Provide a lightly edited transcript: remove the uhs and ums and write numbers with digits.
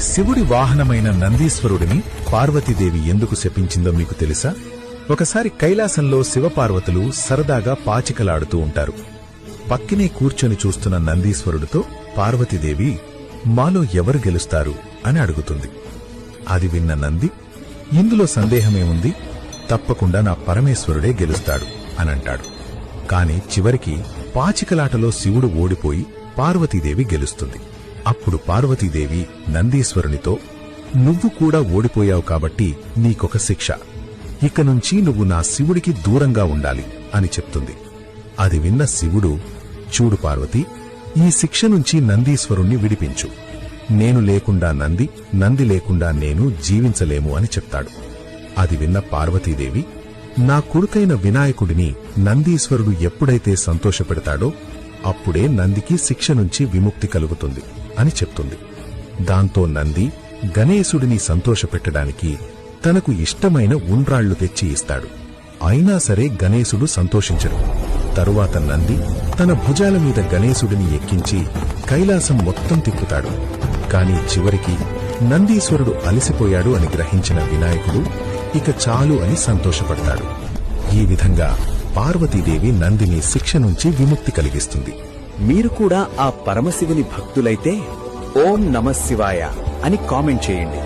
శివుడి వాహనమైన నందీశ్వరుడిని పార్వతీదేవి ఎందుకు శపించిందో మీకు తెలుసా? ఒకసారి కైలాసంలో శివపార్వతులు సరదాగా పాచికలాడుతూ ఉంటారు. పక్కనే కూర్చొని చూస్తున్న నందీశ్వరుడితో పార్వతీదేవి మాలో ఎవరు గెలుస్తారు అని అడుగుతుంది. అది విన్న నంది, ఇందులో సందేహమేముంది, తప్పకుండా నా పరమేశ్వరుడే గెలుస్తాడు అనంటాడు. కాని చివరికి పాచికలాటలో శివుడు ఓడిపోయి పార్వతీదేవి గెలుస్తుంది. అప్పుడు పార్వతీదేవి నందీశ్వరునితో, నువ్వు కూడా ఓడిపోయావు కాబట్టి నీకొక శిక్ష, ఇక నుంచి నువ్వు నా శివుడికి దూరంగా ఉండాలి అని చెప్తుంది. అది విన్న శివుడు, చూడు పార్వతి, ఈ శిక్ష నుంచి నందీశ్వరుణ్ణి విడిపించు. నేను లేకుండా నంది, నంది లేకుండా నేను జీవించలేము అని చెప్తాడు. అది విన్న పార్వతీదేవి, నా కొడుకైన వినాయకుడిని నందీశ్వరుడు ఎప్పుడైతే సంతోషపెడతాడో అప్పుడే నందికి శిక్ష నుంచి విముక్తి కలుగుతుంది అని చెప్తుంది. దాంతో నంది గణేశుడిని సంతోషపెట్టడానికి తనకు ఇష్టమైన ఉండ్రాళ్లు తెచ్చి ఇస్తాడు. అయినా సరే గణేశుడు సంతోషించడు. తరువాత నంది తన భుజాల మీద గణేశుడిని ఎక్కించి కైలాసం మొత్తం తిప్పుతాడు. కాని చివరికి నందీశ్వరుడు అలసిపోయాడు అని గ్రహించిన వినాయకుడు ఇక చాలు అని సంతోషపడతాడు. ఈ విధంగా పార్వతీదేవి నందిని శిక్ష నుంచి విముక్తి కలిగిస్తుంది. మీరు కూడా ఆ పరమశివుని భక్తులైతే ఓం నమః శివాయ అని కామెంట్ చేయండి.